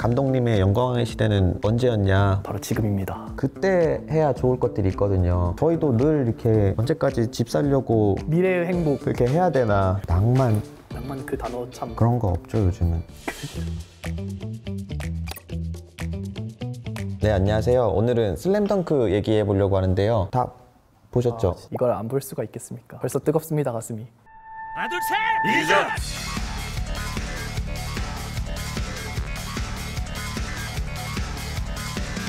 감독님의 영광의 시대는 언제였냐? 바로 지금입니다. 그때 해야 좋을 것들이 있거든요. 저희도 늘 이렇게 언제까지 집 살려고 미래의 행복. 그렇게 해야 되나. 낭만 그 단어 참 그런 거 없죠 요즘은. 네, 안녕하세요. 오늘은 슬램덩크 얘기해 보려고 하는데요. 다 보셨죠? 이걸 안 볼 수가 있겠습니까? 벌써 뜨겁습니다, 가슴이. 하나 둘 셋! 이전!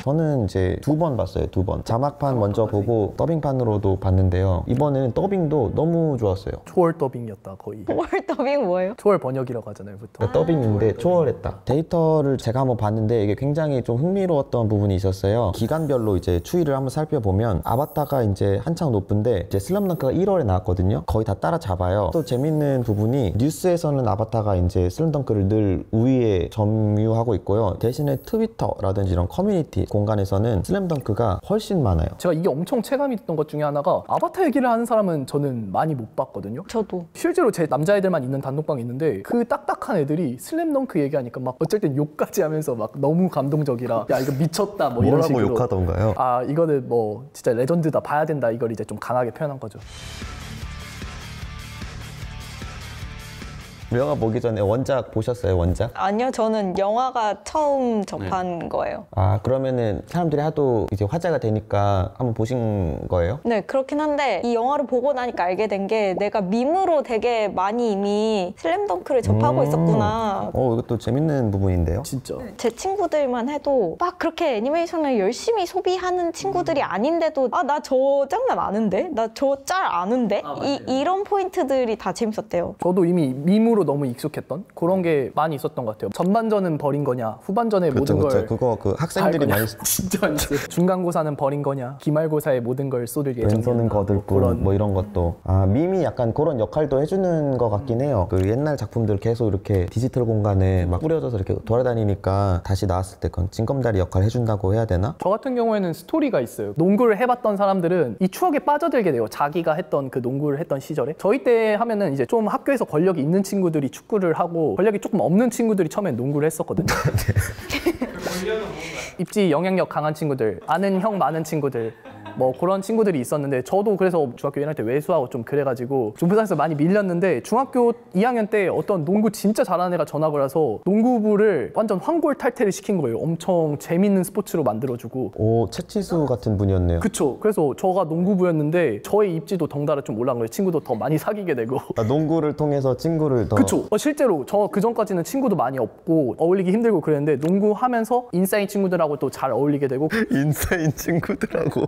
저는 이제 2번 봤어요. 2번. 자막판 먼저 보고 더빙판으로도 봤는데요. 이번에는 더빙도 너무 좋았어요. 초월 더빙이었다, 거의. 초월 더빙 뭐예요? 초월 번역이라고 하잖아요, 보통. 그러니까 더빙인데 초월했다. 데이터를 제가 한번 봤는데 이게 굉장히 좀 흥미로웠던 부분이 있었어요. 기간별로 이제 추이를 한번 살펴보면 아바타가 이제 한창 높은데 이제 슬램덩크가 1월에 나왔거든요. 거의 다 따라잡아요. 또 재밌는 부분이 뉴스에서는 아바타가 이제 슬램덩크를 늘 우위에 점유하고 있고요. 대신에 트위터라든지 이런 커뮤니티 공간에서는 슬램덩크가 훨씬 많아요. 제가 이게 엄청 체감이 있던 것 중에 하나가 아바타 얘기를 하는 사람은 저는 많이 못 봤거든요. 저도. 실제로 제 남자애들만 있는 단톡방이 있는데 그 딱딱한 애들이 슬램덩크 얘기하니까 막 어쩔 땐 욕까지 하면서 막 너무 감동적이라 야 이거 미쳤다 뭐 이런 식으로. 뭐라고 욕하던가요? 아 이거는 뭐 진짜 레전드다 봐야 된다 이걸 이제 좀 강하게 표현한 거죠. 영화 보기 전에 원작 보셨어요? 원작? 아니요, 저는 영화가 처음 접한 거예요. 아, 그러면은 사람들이 하도 이제 화제가 되니까 한번 보신 거예요? 네, 그렇긴 한데 이 영화를 보고 나니까 알게 된 게 내가 밈으로 되게 많이 이미 슬램덩크를 접하고 있었구나. 이것도 재밌는 부분인데요. 진짜. 제 친구들만 해도 막 그렇게 애니메이션을 열심히 소비하는 친구들이 아닌데도 아, 나 저 장면 아는데? 나 저 짤 아는데? 이런 포인트들이 다 재밌었대요. 저도 이미 밈으로 너무 익숙했던 그런 게 많이 있었던 것 같아요. 전반전은 버린 거냐, 후반전에 모든 걸 그거 그 학생들이 많이 진짜 많이 했어요. 중간고사는 버린 거냐, 기말고사에 모든 걸 쏟을 예정이냐. 왼손은 거들 뿐 뭐 이런 것도. 아, 밈이 약간 그런 역할도 해주는 것 같긴 해요. 그 옛날 작품들 계속 이렇게 디지털 공간에 막 뿌려져서 이렇게 돌아다니니까 다시 나왔을 때 그건 징검다리 역할 해준다고 해야 되나? 저 같은 경우에는 스토리가 있어요. 농구를 해봤던 사람들은 이 추억에 빠져들게 돼요. 자기가 했던 그 농구를 했던 시절에. 저희 때 하면은 이제 좀 학교에서 권력이 있는 친구들이 축구를 하고 권력이 조금 없는 친구들이 처음엔 농구를 했었거든요. 입지 영향력 강한 친구들, 아는 형 많은 친구들 뭐 그런 친구들이 있었는데 저도 그래서 중학교 1학년 때 외수하고 좀 그래가지고 중부산에서 많이 밀렸는데 중학교 2학년 때 어떤 농구 진짜 잘하는 애가 전학을 와서 농구부를 완전 환골탈퇴를 시킨 거예요. 엄청 재밌는 스포츠로 만들어주고. 오, 채치수 같은 분이었네요. 그쵸. 그래서 저가 농구부였는데 저의 입지도 덩달아 좀 올라간 거예요. 친구도 더 많이 사귀게 되고. 아, 농구를 통해서 친구를 더. 그쵸. 실제로 저 그전까지는 친구도 많이 없고 어울리기 힘들고 그랬는데 농구하면서 인싸인 친구들하고 또 잘 어울리게 되고. 인싸인 친구들하고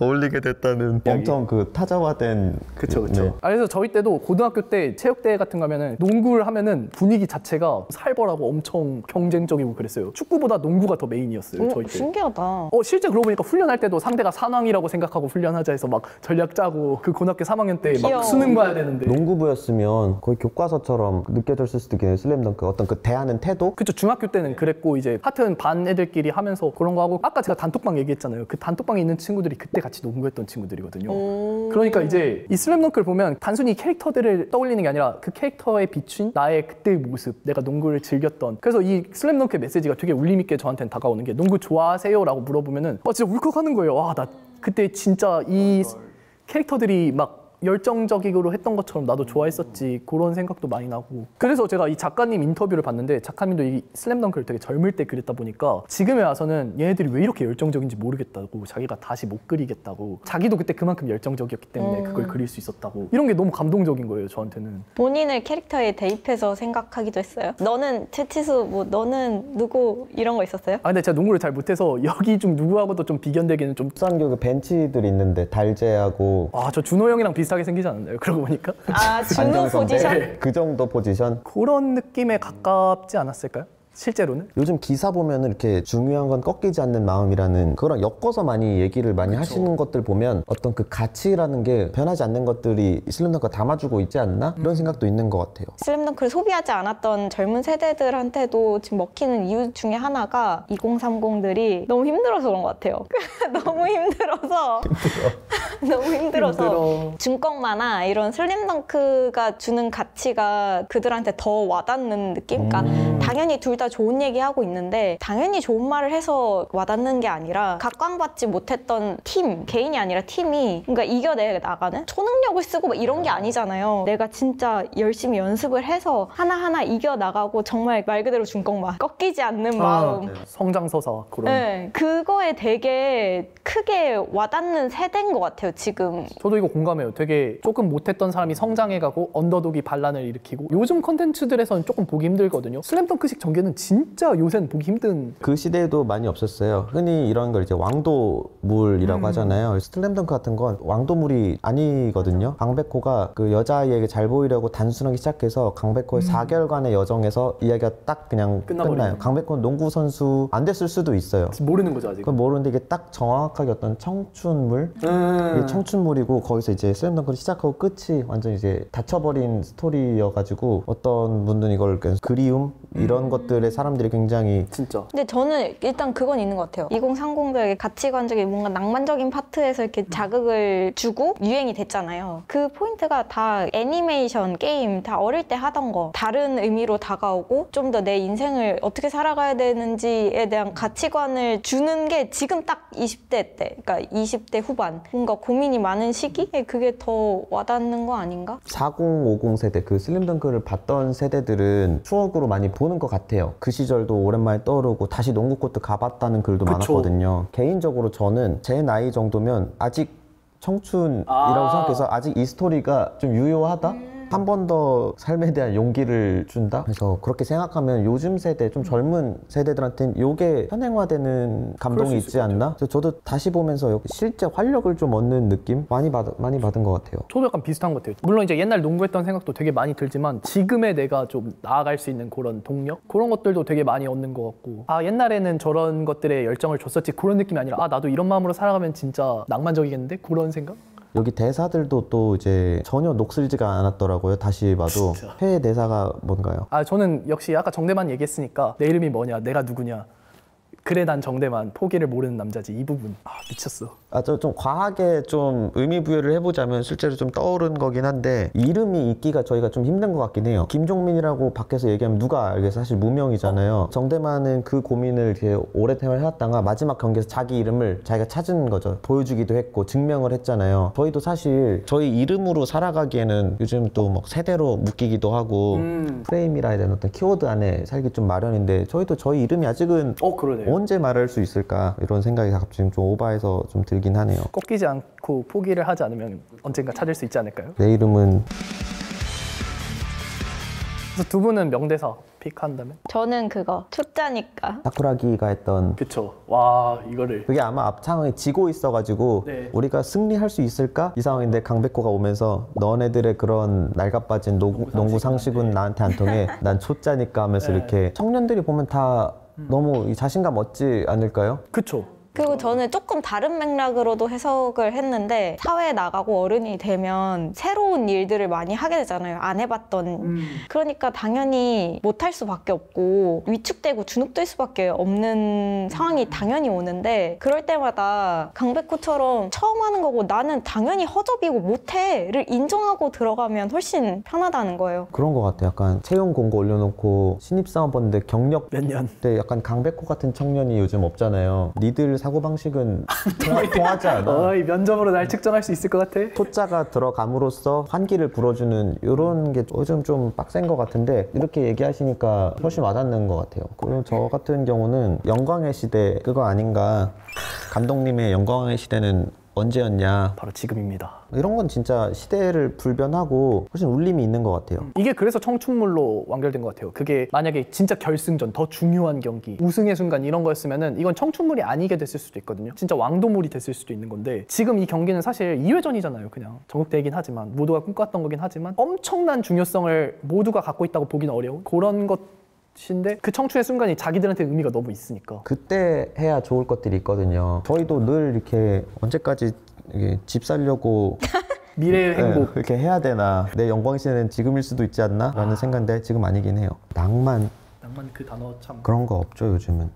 어울리게 됐다는 엄청 그 타자화된. 그쵸. 네. 그래서 저희 때도 고등학교 때 체육대회 같은 거 하면은 농구를 하면은 분위기 자체가 살벌하고 엄청 경쟁적이고 그랬어요. 축구보다 농구가 더 메인이었어요. 저희 때. 신기하다. 실제 그러고 보니까 훈련할 때도 상대가 산왕이라고 생각하고 훈련하자 해서 막 전략 짜고 그 고등학교 3학년 때 막 수능 봐야 되는데. 농구부였으면 거의 교과서처럼 느껴졌을 수도 있겠네요. 슬램덩크 어떤 그 대하는 태도? 그쵸. 중학교 때는 그랬고 이제 하여튼 반 애들끼리 하면서 그런 거 하고 아까 제가 단톡방 얘기했잖아요. 그 단톡방에 있는 친구들이 그때 같이 농구했던 친구들이거든요. 그러니까 이제 이 슬램덩크를 보면 단순히 캐릭터들을 떠올리는 게 아니라 그 캐릭터에 비춘 나의 그때의 모습, 내가 농구를 즐겼던. 그래서 이 슬램덩크의 메시지가 되게 울림있게 저한테는 다가오는 게 농구 좋아하세요? 라고 물어보면은 진짜 울컥하는 거예요. 와, 나 그때 진짜 이 캐릭터들이 막 열정적으로 했던 것처럼 나도 좋아했었지. 그런 생각도 많이 나고. 그래서 제가 이 작가님 인터뷰를 봤는데 작가님도 이 슬램덩크를 되게 젊을 때 그렸다 보니까 지금에 와서는 얘네들이 왜 이렇게 열정적인지 모르겠다고, 자기가 다시 못 그리겠다고, 자기도 그때 그만큼 열정적이었기 때문에 그걸 그릴 수 있었다고. 이런 게 너무 감동적인 거예요, 저한테는. 본인을 캐릭터에 대입해서 생각하기도 했어요? 너는 채치수, 뭐 너는 누구 이런 거 있었어요? 근데 제가 농구를 잘 못해서 여기 좀 누구하고도 좀 비견되기는 좀. 부산교 그 벤치들 있는데 달재하고. 저 준호 형이랑 비슷하게 생기지 않았나요? 그러고 보니까. 준호 포지션? 그 정도 포지션? 그런 느낌에 가깝지 않았을까요? 실제로는? 요즘 기사 보면 이렇게 중요한 건 꺾이지 않는 마음이라는 그런 엮어서 많이 얘기를 많이 하시는 것들 보면 어떤 그 가치라는 게 변하지 않는 것들이 슬램덩크가 담아주고 있지 않나? 이런 생각도 있는 것 같아요. 슬램덩크를 소비하지 않았던 젊은 세대들한테도 지금 먹히는 이유 중에 하나가 2030들이 너무 힘들어서 그런 것 같아요. 너무 힘들어서 너무 힘들어서 중꺾 만화 이런 슬램덩크가 주는 가치가 그들한테 더 와닿는 느낌? 그러니까 당연히 둘 다 좋은 얘기하고 있는데 당연히 좋은 말을 해서 와닿는 게 아니라 각광받지 못했던 팀, 개인이 아니라 팀이 그러니까 이겨내 나가는 초능력을 쓰고 막 이런 게 아니잖아요. 내가 진짜 열심히 연습을 해서 하나하나 이겨나가고 정말 말 그대로 중꺾마 꺾이지 않는 마음. 성장서사 그런. 네, 그거에 되게 크게 와닿는 세대인 것 같아요, 지금. 저도 이거 공감해요. 되게 조금 못했던 사람이 성장해가고 언더독이 반란을 일으키고 요즘 컨텐츠들에서는 조금 보기 힘들거든요. 슬램덩크식 전개는 진짜 요새는 보기 힘든. 그 시대에도 많이 없었어요. 흔히 이런 걸 이제 왕도물이라고 하잖아요. 슬램덩크 같은 건 왕도물이 아니거든요. 강백호가 그 여자아이에게 잘 보이려고 단순하게 시작해서 강백호의 4개월간의 여정에서 이야기가 딱 그냥 끝나요. 강백호는 농구 선수 안 됐을 수도 있어요. 모르는 거죠 아직. 그건 모르는데 이게 딱 정확하게 어떤 청춘물? 이게 청춘물이고 거기서 이제 슬램덩크를 시작하고 끝이 완전 이제 닫혀버린 스토리여가지고 어떤 분들은 이걸 그리움? 이런 것들에 사람들이 굉장히 진짜. 근데 저는 일단 그건 있는 것 같아요. 2030들에게 가치관적인 뭔가 낭만적인 파트에서 이렇게 자극을 주고 유행이 됐잖아요. 그 포인트가 다 애니메이션, 게임 다 어릴 때 하던 거 다른 의미로 다가오고 좀 더 내 인생을 어떻게 살아가야 되는지에 대한 가치관을 주는 게 지금 딱 20대 때, 그러니까 20대 후반 뭔가 고민이 많은 시기에 그게 더 와닿는 거 아닌가? 40, 50 세대 그 슬램덩크를 봤던 세대들은 추억으로 많이 보는 것 같아요. 그 시절도 오랜만에 떠오르고 다시 농구 코트 가봤다는 글도 많았거든요. 개인적으로 저는 제 나이 정도면 아직 청춘이라고 생각해서 아직 이 스토리가 좀 유효하다? 한 번 더 삶에 대한 용기를 준다? 그래서 그렇게 생각하면 요즘 세대, 좀 젊은 세대들한테는 이게 현행화되는 감동이 있지 않나? 그래서 저도 다시 보면서 실제 활력을 좀 얻는 느낌? 많이 받은 것 같아요. 저도 약간 비슷한 것 같아요. 물론 이제 옛날 농구했던 생각도 되게 많이 들지만 지금의 내가 좀 나아갈 수 있는 그런 동력? 그런 것들도 되게 많이 얻는 것 같고 아 옛날에는 저런 것들에 열정을 줬었지 그런 느낌이 아니라 아 나도 이런 마음으로 살아가면 진짜 낭만적이겠는데? 그런 생각? 여기 대사들도 또 이제 전혀 녹슬지가 않았더라고요. 다시 봐도. 회의 대사가 뭔가요? 아 저는 역시 아까 정대만 얘기했으니까 내 이름이 뭐냐 내가 누구냐 그래 난 정대만 포기를 모르는 남자지 이 부분 아 미쳤어. 아, 저 좀 과하게 좀 의미 부여를 해보자면 실제로 좀 떠오른 거긴 한데 이름이 있기가 저희가 좀 힘든 것 같긴 해요. 김종민이라고 밖에서 얘기하면 누가 알겠어? 사실 무명이잖아요. 정대만은 그 고민을 이렇게 오랫동안 해왔다가 마지막 경기에서 자기 이름을 자기가 찾은 거죠. 보여주기도 했고 증명을 했잖아요. 저희도 사실 저희 이름으로 살아가기에는 요즘 또 막 세대로 묶이기도 하고 프레임이라 해야 되나 어떤 키워드 안에 살기 좀 마련인데 저희도 저희 이름이 아직은 그러네요. 언제 말할 수 있을까 이런 생각이 가끔 좀 오버해서 좀 들긴 하네요. 꺾이지 않고 포기를 하지 않으면 언젠가 찾을 수 있지 않을까요? 내 이름은 그래서 두 분은 명대사 픽한다면? 저는 그거 초짜니까. 사쿠라기가 했던 그쵸. 와 이거를 그게 아마 앞 상황에 지고 있어가지고 네. 우리가 승리할 수 있을까? 이 상황인데 강백호가 오면서 너네들의 그런 낡아빠진 농구 상식은 나한테 안 통해 난 초짜니까 하면서 네. 이렇게 청년들이 보면 다 너무 이 자신감 얻지 않을까요? 그쵸. 그리고 저는 조금 다른 맥락으로도 해석을 했는데 사회에 나가고 어른이 되면 새로운 일들을 많이 하게 되잖아요. 안 해봤던. 그러니까 당연히 못할 수밖에 없고 위축되고 주눅들 수밖에 없는 상황이 당연히 오는데 그럴 때마다 강백호처럼 처음 하는 거고 나는 당연히 허접이고 못해를 인정하고 들어가면 훨씬 편하다는 거예요. 그런 것 같아요. 약간 채용 공고 올려놓고 신입사원 봤는데 경력 몇 년. 때 약간 강백호 같은 청년이 요즘 없잖아요. 니들 사고방식은 통하지 않아. 어이 면접으로 날 측정할 수 있을 것 같아? 토자가 들어감으로써 환기를 불어주는 이런 게 요즘 좀 빡센 것 같은데 이렇게 얘기하시니까 훨씬 와닿는 것 같아요. 그리고 저 같은 경우는 영광의 시대 그거 아닌가. 감독님의 영광의 시대는 언제였냐. 바로 지금입니다. 이런 건 진짜 시대를 불변하고 훨씬 울림이 있는 것 같아요. 이게 그래서 청춘물로 완결된 것 같아요. 그게 만약에 진짜 결승전, 더 중요한 경기, 우승의 순간 이런 거였으면은 이건 청춘물이 아니게 됐을 수도 있거든요. 진짜 왕도물이 됐을 수도 있는 건데 지금 이 경기는 사실 2회전이잖아요. 그냥 전국대회긴 하지만 모두가 꿈꿨던 거긴 하지만 엄청난 중요성을 모두가 갖고 있다고 보기는 어려운 그런 것인데 그 청춘의 순간이 자기들한테 의미가 너무 있으니까. 그때 해야 좋을 것들이 있거든요. 저희도 늘 이렇게 언제까지 이게 집 살려고 미래의 행복. 이렇게 해야 되나. 내 영광의 시대는 지금일 수도 있지 않나? 라는 생각인데 지금 아니긴 해요. 낭만 낭만 그 단어 참. 그런 거 없죠 요즘은.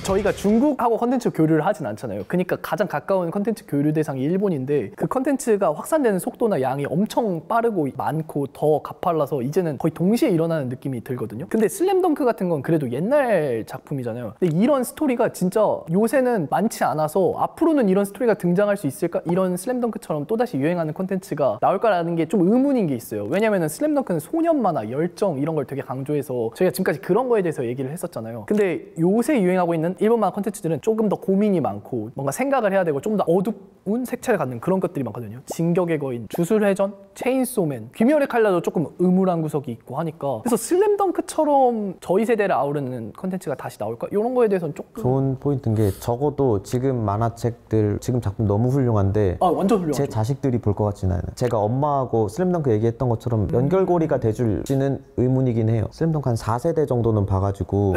저희가 중국하고 컨텐츠 교류를 하진 않잖아요. 그러니까 가장 가까운 컨텐츠 교류 대상이 일본인데 그 컨텐츠가 확산되는 속도나 양이 엄청 빠르고 많고 더 가팔라서 이제는 거의 동시에 일어나는 느낌이 들거든요. 근데 슬램덩크 같은 건 그래도 옛날 작품이잖아요. 근데 이런 스토리가 진짜 요새는 많지 않아서 앞으로는 이런 스토리가 등장할 수 있을까? 이런 슬램덩크처럼 또다시 유행하는 컨텐츠가 나올까라는 게 좀 의문인 게 있어요. 왜냐면은 슬램덩크는 소년 만화, 열정 이런 걸 되게 강조해서 저희가 지금까지 그런 거에 대해서 얘기를 했었잖아요. 근데 요새 유행하고 있는 일본 만화 컨텐츠들은 조금 더 고민이 많고 뭔가 생각을 해야 되고 좀 더 어두운 색채를 갖는 그런 것들이 많거든요. 진격의 거인, 주술회전, 체인소맨, 귀멸의 칼날도 조금 의무란 구석이 있고 하니까 그래서 슬램덩크처럼 저희 세대를 아우르는 컨텐츠가 다시 나올까? 이런 거에 대해서는 조금 좋은 포인트인 게 적어도 지금 만화책들 지금 작품 너무 훌륭한데 완전 훌륭하죠. 제 자식들이 볼 것 같지는 않아요. 제가 엄마하고 슬램덩크 얘기했던 것처럼 연결고리가 돼줄지는 의문이긴 해요. 슬램덩크 한 4세대 정도는 봐가지고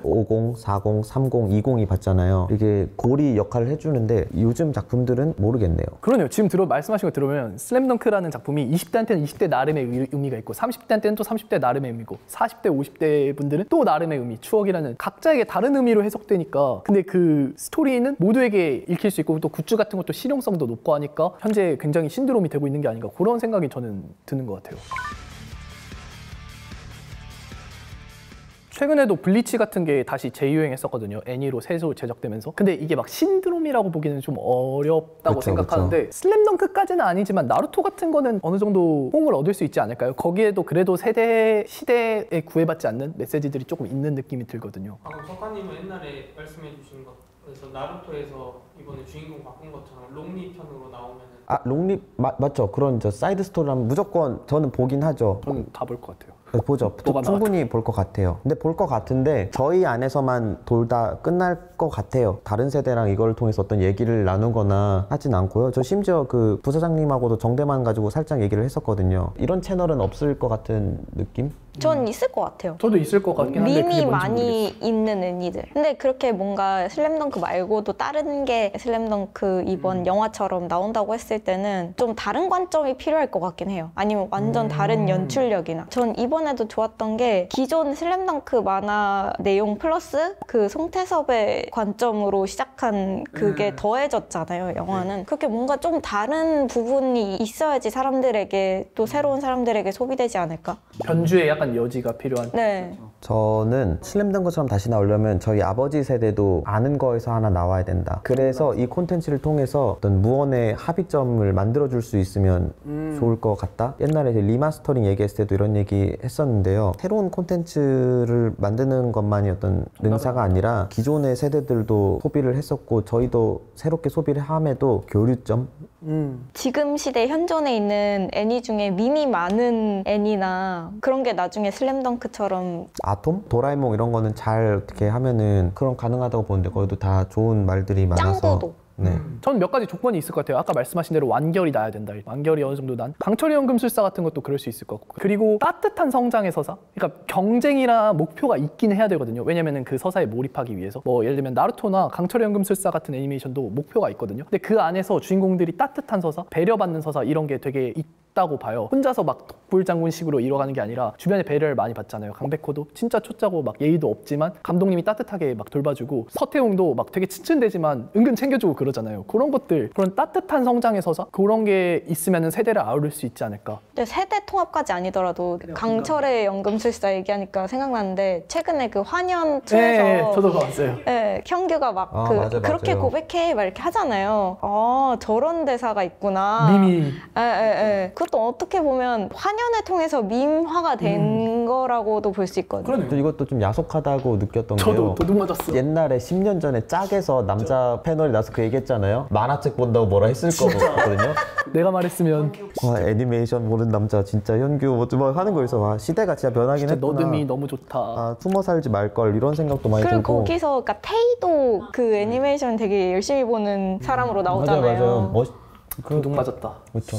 50, 40, 30, 20이 봤잖아요. 이게 고리 역할을 해주는데 요즘 작품들은 모르겠네요. 그러네요. 지금 말씀하신 거 들으면 슬램덩크라는 작품이 20대한테는 20대 나름의 의미가 있고 30대한테는 또 30대 나름의 의미고 40대, 50대 분들은 또 나름의 의미, 추억이라는 각자에게 다른 의미로 해석되니까 근데 그 스토리는 모두에게 읽힐 수 있고 또 굿즈 같은 것도 실용성도 높고 하니까 현재 굉장히 신드롬이 되고 있는 게 아닌가 그런 생각이 저는 드는 것 같아요. 최근에도 블리치 같은 게 다시 재유행했었거든요. 애니로 새로 제작되면서. 근데 이게 막 신드롬이라고 보기는 좀 어렵다고 생각하는데 슬램덩크까지는 아니지만 나루토 같은 거는 어느 정도 호응을 얻을 수 있지 않을까요? 거기에도 그래도 시대에 구애받지 않는 메시지들이 조금 있는 느낌이 들거든요. 방금 석가님은 옛날에 말씀해 주신 것에서 나루토에서 이번에 주인공 바꾼 것처럼 롱리 편으로 나오면은 롱리 맞죠? 그런 사이드 스토리라면 무조건 저는 보긴 하죠. 저는 다 볼 것 같아요. 보죠. 충분히 볼 것 같아요. 근데 볼 것 같은데 저희 안에서만 돌다 끝날 것 같아요. 다른 세대랑 이걸 통해서 어떤 얘기를 나누거나 하진 않고요. 저 심지어 그 부사장님하고도 정대만 가지고 살짝 얘기를 했었거든요. 이런 채널은 없을 것 같은 느낌? 전 있을 것 같아요. 저도 있을 것 같긴 한데 그게 밈이 뭔지 많이 모르겠어요. 있는 애니들. 근데 그렇게 뭔가 슬램덩크 말고도 다른 게 슬램덩크 이번 영화처럼 나온다고 했을 때는 좀 다른 관점이 필요할 것 같긴 해요. 아니면 완전 다른 연출력이나. 전 이번에도 좋았던 게 기존 슬램덩크 만화 내용 플러스 그 송태섭의 관점으로 시작한 그게 더해졌잖아요, 영화는. 그렇게 뭔가 좀 다른 부분이 있어야지 사람들에게 또 새로운 사람들에게 소비되지 않을까? 변주에 약간 여지가 필요한. 네. 저는 슬램덩크처럼 다시 나오려면 저희 아버지 세대도 아는 거에서 하나 나와야 된다. 그래서 이 콘텐츠를 통해서 어떤 무언의 합의점을 만들어줄 수 있으면 좋을 것 같다. 옛날에 이제 리마스터링 얘기했을 때도 이런 얘기 했었는데요. 새로운 콘텐츠를 만드는 것만이 어떤 능사가 아니라 기존의 세대들도 소비를 했었고 저희도 새롭게 소비를 함에도 교류점? 지금 시대 현존에 있는 애니 중에 밈이 많은 애니나 그런 게 나중에 슬램덩크처럼 아톰? 도라에몽 이런 거는 잘 어떻게 하면은 그런 가능하다고 보는데 거기도 다 좋은 말들이 많아서 짱구도. 네. 저는 몇 가지 조건이 있을 것 같아요. 아까 말씀하신 대로 완결이 나야 된다. 완결이 어느 정도 난 강철의 연금술사 같은 것도 그럴 수 있을 것 같고 그리고 따뜻한 성장의 서사. 그러니까 경쟁이나 목표가 있긴 해야 되거든요. 왜냐면은 그 서사에 몰입하기 위해서 뭐 예를 들면 나루토나 강철의 연금술사 같은 애니메이션도 목표가 있거든요. 근데 그 안에서 주인공들이 따뜻한 서사, 배려받는 서사 이런 게 되게 있다고 봐요. 혼자서 막 독불장군식으로 이뤄가는 게 아니라 주변에 배려를 많이 받잖아요. 강백호도 진짜 초짜고 막 예의도 없지만 감독님이 따뜻하게 막 돌봐주고 서태웅도 막 되게 츤츤대지만 은근 챙겨주고 그러잖아요. 그런 것들, 그런 따뜻한 성장의 서사 그런 게 있으면 세대를 아우를 수 있지 않을까. 근데 세대 통합까지 아니더라도 강철의 연금술사 얘기하니까 생각나는데 최근에 그 환연 2에서 네, 저도 그거 봤어요. 네, 형규가 막 맞아, 그렇게 맞아요. 고백해 막 이렇게 하잖아요. 아 저런 대사가 있구나. 밈이 그것도 어떻게 보면 환연을 통해서 밈화가 된 거라고도 볼 수 있거든요. 또 이것도 좀 야속하다고 느꼈던 저도 게요. 도둑 맞았어. 옛날에 10년 전에 짝에서 남자 패널이 나서 그 얘기했잖아요. 만화책 본다고 뭐라 했을 거거든요. 내가 말했으면 와, 애니메이션 보는 남자 진짜 현규 뭐 하는 거에서 와, 시대가 진짜 변하긴 진짜 했구나. 너듬이 너무 좋다. 아, 숨어 살지 말걸 이런 생각도 많이 그리고 들고. 거기서 그러니까 테이도 그 애니메이션 되게 열심히 보는 사람으로 나오잖아요. 맞아요. 도둑 맞았다. 그렇죠.